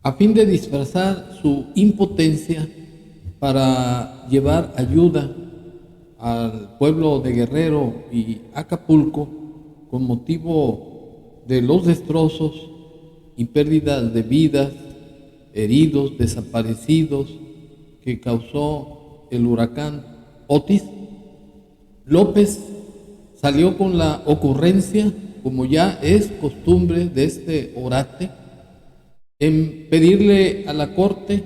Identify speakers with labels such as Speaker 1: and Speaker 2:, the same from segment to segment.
Speaker 1: a fin de disfrazar su impotencia para llevar ayuda al pueblo de Guerrero y Acapulco con motivo de los destrozos y pérdidas de vidas, heridos, desaparecidos que causó el huracán Otis. López salió con la ocurrencia, como ya es costumbre de este orate, en pedirle a la Corte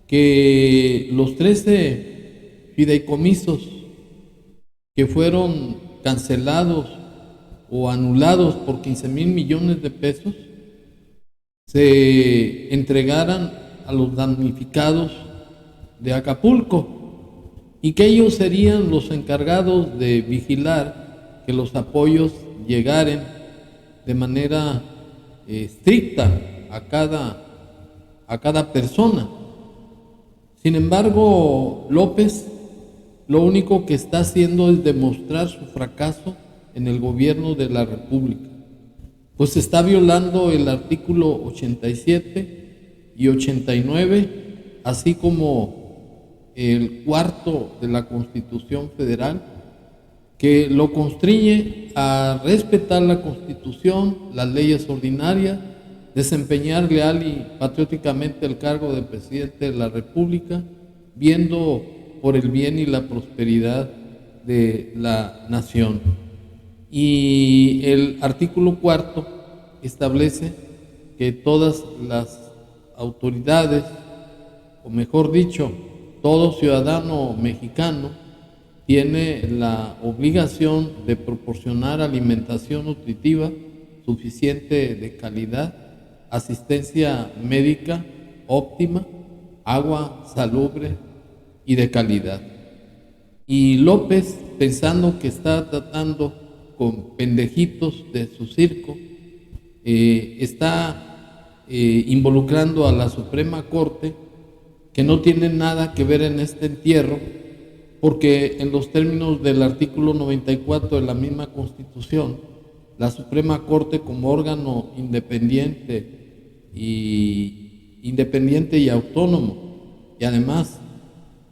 Speaker 1: que los 13 fideicomisos que fueron cancelados o anulados por 15,000 millones de pesos se entregaran a los damnificados de Acapulco y que ellos serían los encargados de vigilar que los apoyos llegaren de manera estricta a cada persona. Sin embargo, López lo único que está haciendo es demostrar su fracaso en el gobierno de la República, pues está violando el artículo 87 y 89, así como el cuarto de la Constitución Federal, que lo constriñe a respetar la Constitución, las leyes ordinarias, desempeñar leal y patrióticamente el cargo de presidente de la República, viendo por el bien y la prosperidad de la nación. Y el artículo cuarto establece que todas las autoridades, o mejor dicho, todo ciudadano mexicano tiene la obligación de proporcionar alimentación nutritiva suficiente de calidad, asistencia médica óptima, agua salubre y de calidad. Y López, pensando que está tratando con pendejitos de su circo, está involucrando a la Suprema Corte, que no tiene nada que ver en este entierro, porque en los términos del artículo 94 de la misma Constitución, la Suprema Corte, como órgano independiente y autónomo, y además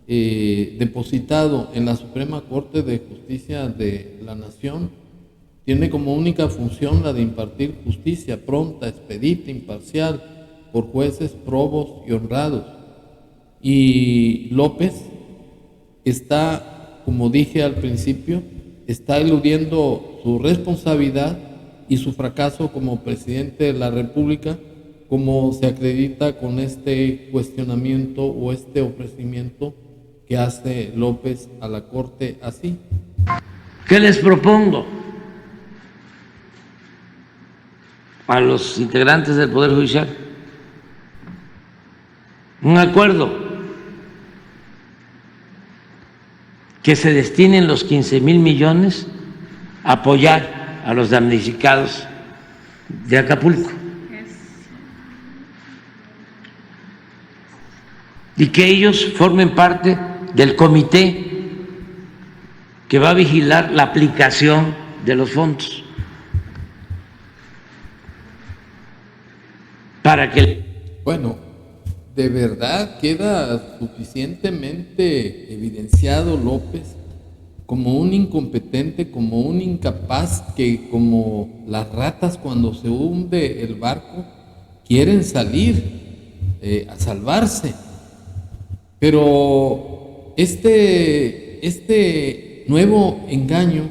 Speaker 1: depositado en la Suprema Corte de Justicia de la Nación, tiene como única función la de impartir justicia pronta, expedita, imparcial, por jueces probos y honrados. Y López está, como dije al principio, está eludiendo su responsabilidad y su fracaso como presidente de la República, como se acredita con este cuestionamiento o este ofrecimiento que hace López a la Corte así.
Speaker 2: ¿Qué les propongo a los integrantes del Poder Judicial? Un acuerdo, que se destinen los 15,000 millones a apoyar a los damnificados de Acapulco y que ellos formen parte del comité que va a vigilar la aplicación de los fondos para que...
Speaker 1: Bueno, de verdad queda suficientemente evidenciado López como un incompetente, como un incapaz, que como las ratas cuando se hunde el barco quieren salir a salvarse. Pero este nuevo engaño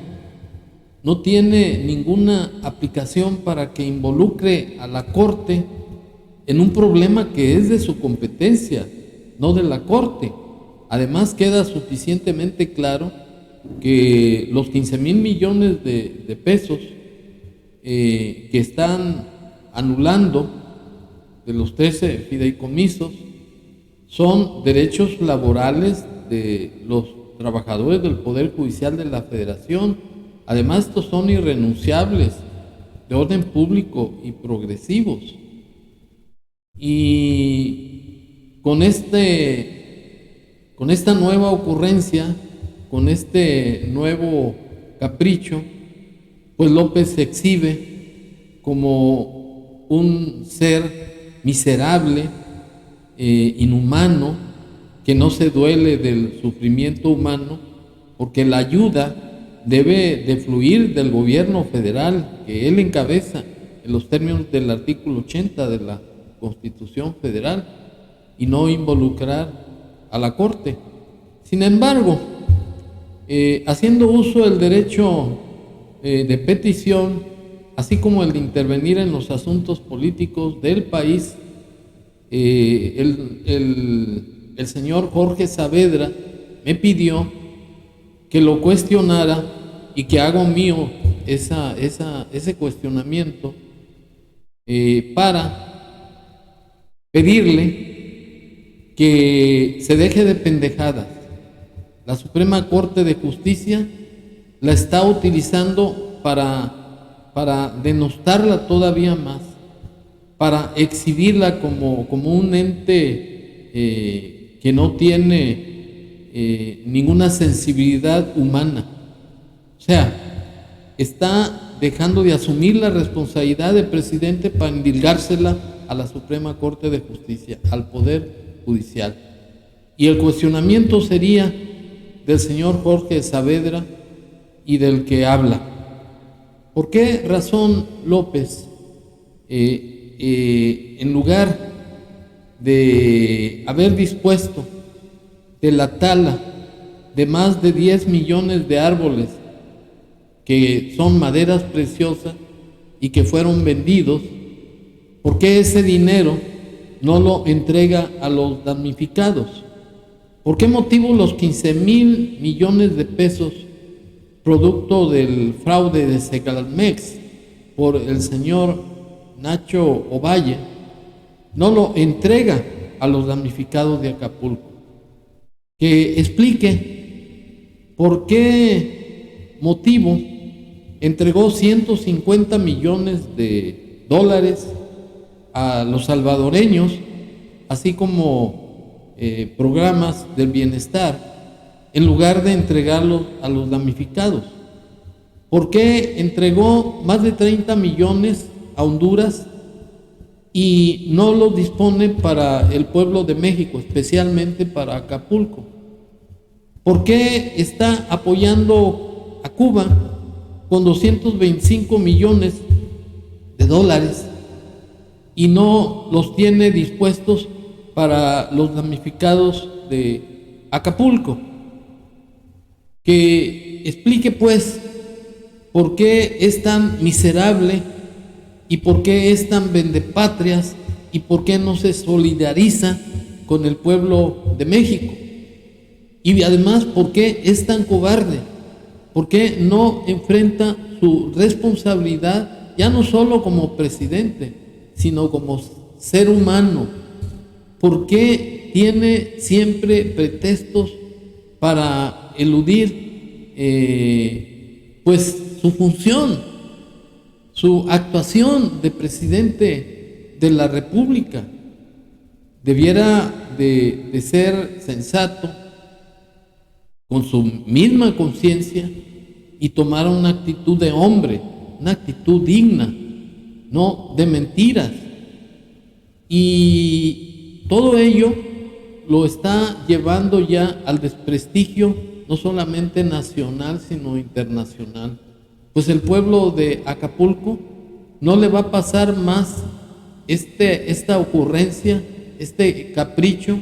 Speaker 1: no tiene ninguna aplicación para que involucre a la Corte en un problema que es de su competencia, no de la Corte. Además, queda suficientemente claro que los 15,000 millones de pesos que están anulando de los 13 fideicomisos son derechos laborales de los trabajadores del Poder Judicial de la Federación. Además, estos son irrenunciables, de orden público y progresivos. Y con esta nueva ocurrencia, con este nuevo capricho, pues López se exhibe como un ser miserable, inhumano, que no se duele del sufrimiento humano, porque la ayuda debe de fluir del gobierno federal que él encabeza en los términos del artículo 80 de la Constitución Federal y no involucrar a la Corte. Sin embargo, haciendo uso del derecho de petición, así como el de intervenir en los asuntos políticos del país, el señor Jorge Saavedra me pidió que lo cuestionara y que hago mío ese cuestionamiento para pedirle que se deje de pendejadas. La Suprema Corte de Justicia la está utilizando para denostarla todavía más, para exhibirla como un ente que no tiene ninguna sensibilidad humana. O sea, está dejando de asumir la responsabilidad de presidente para endilgársela a la Suprema Corte de Justicia, al Poder Judicial. Y el cuestionamiento sería del señor Jorge Saavedra y del que habla. ¿Por qué razón López, en lugar de haber dispuesto de la tala de más de 10 millones de árboles que son maderas preciosas y que fueron vendidos, por qué ese dinero no lo entrega a los damnificados? ¿Por qué motivo los 15,000 millones de pesos producto del fraude de Segalmex por el señor Nacho Ovalle no lo entrega a los damnificados de Acapulco? Que explique por qué motivo entregó 150 millones de dólares a los salvadoreños, así como programas del bienestar, en lugar de entregarlos a los damnificados. ¿Por qué entregó más de 30 millones a Honduras y no los dispone para el pueblo de México, especialmente para Acapulco? ¿Por qué está apoyando a Cuba con 225 millones de dólares y no los tiene dispuestos para los damnificados de Acapulco? Que explique pues por qué es tan miserable y por qué es tan vendepatrias y por qué no se solidariza con el pueblo de México. Y además, ¿por qué es tan cobarde? ¿Por qué no enfrenta su responsabilidad, ya no solo como presidente, sino como ser humano? ¿Por qué tiene siempre pretextos para eludir pues su función, su actuación de presidente de la República? Debiera de ser sensato, con su misma conciencia, y tomar una actitud de hombre, una actitud digna, no de mentiras. Y todo ello lo está llevando ya al desprestigio, no solamente nacional, sino internacional. Pues el pueblo de Acapulco no le va a pasar más esta ocurrencia, este capricho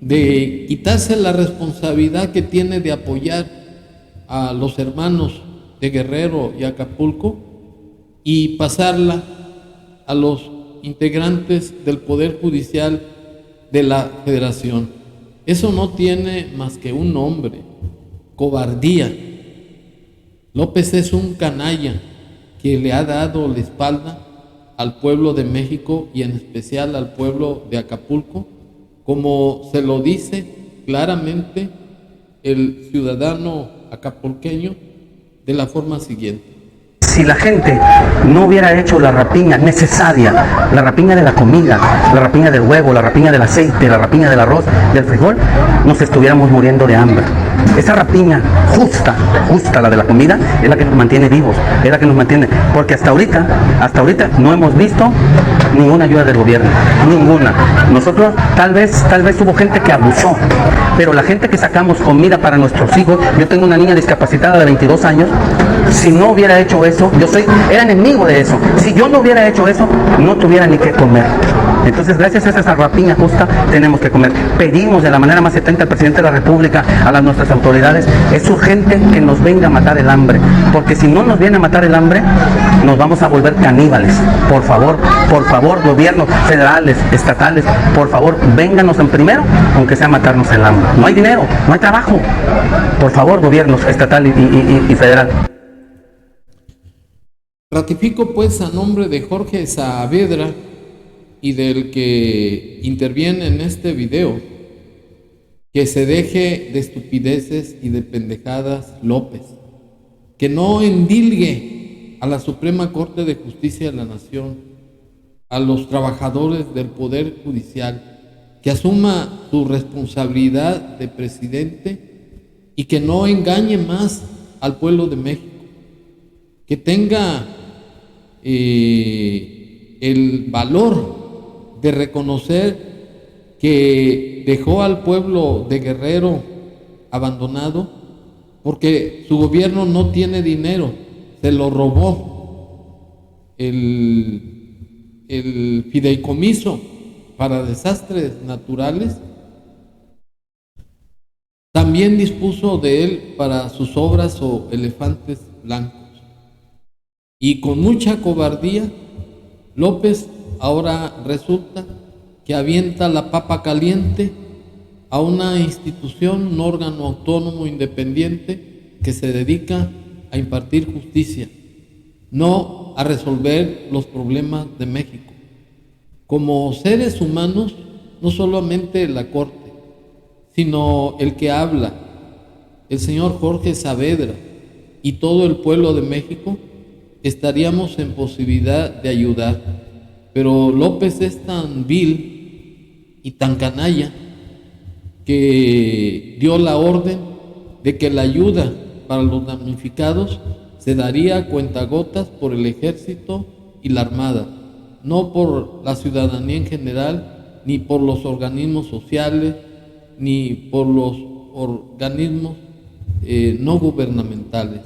Speaker 1: de quitarse la responsabilidad que tiene de apoyar a los hermanos de Guerrero y Acapulco y pasarla a los integrantes del Poder Judicial de la Federación. Eso no tiene más que un nombre: cobardía. López es un canalla que le ha dado la espalda al pueblo de México y en especial al pueblo de Acapulco, como se lo dice claramente el ciudadano acapulqueño de la forma siguiente.
Speaker 3: si la gente no hubiera hecho la rapiña necesaria, la rapiña de la comida, la rapiña del huevo, la rapiña del aceite, la rapiña del arroz, del frijol, nos estuviéramos muriendo de hambre. Esa rapiña justa, la de la comida, es la que nos mantiene vivos, es la que nos mantiene, porque hasta ahorita no hemos visto ninguna ayuda del gobierno, ninguna. Nosotros tal vez hubo gente que abusó, pero la gente que sacamos comida para nuestros hijos, yo tengo una niña discapacitada de 22 años, si no hubiera hecho eso, era enemigo de eso, si yo no hubiera hecho eso, no tuviera ni qué comer. Entonces, gracias a esa rapiña justa, tenemos que comer. Pedimos de la manera más atenta al presidente de la República, a nuestras autoridades, es urgente que nos venga a matar el hambre, porque si no nos viene a matar el hambre, nos vamos a volver caníbales. Por favor, gobiernos federales, estatales, por favor, vénganos en primero, aunque sea matarnos el hambre. No hay dinero, no hay trabajo. Por favor, gobiernos estatal y federal.
Speaker 1: Ratifico pues a nombre de Jorge Saavedra y del que interviene en este video, que se deje de estupideces y de pendejadas López, que no endilgue a la Suprema Corte de Justicia de la Nación, a los trabajadores del Poder Judicial, que asuma su responsabilidad de presidente y que no engañe más al pueblo de México, que tenga el valor de reconocer que dejó al pueblo de Guerrero abandonado porque su gobierno no tiene dinero, se lo robó el fideicomiso para desastres naturales, también dispuso de él para sus obras o elefantes blancos. Y con mucha cobardía, López ahora resulta que avienta la papa caliente a una institución, un órgano autónomo independiente que se dedica a impartir justicia, no a resolver los problemas de México. Como seres humanos, no solamente la Corte, sino el que habla, el señor Jorge Saavedra y todo el pueblo de México, estaríamos en posibilidad de ayudar. Pero López es tan vil y tan canalla que dio la orden de que la ayuda para los damnificados se daría a cuentagotas por el ejército y la armada, no por la ciudadanía en general, ni por los organismos sociales, ni por los organismos no gubernamentales.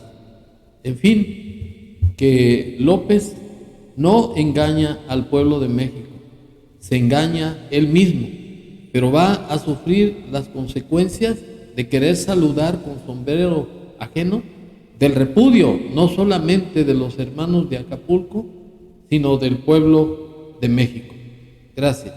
Speaker 1: En fin, que López no engaña al pueblo de México, se engaña él mismo, pero va a sufrir las consecuencias de querer saludar con sombrero ajeno, del repudio no solamente de los hermanos de Acapulco, sino del pueblo de México. Gracias.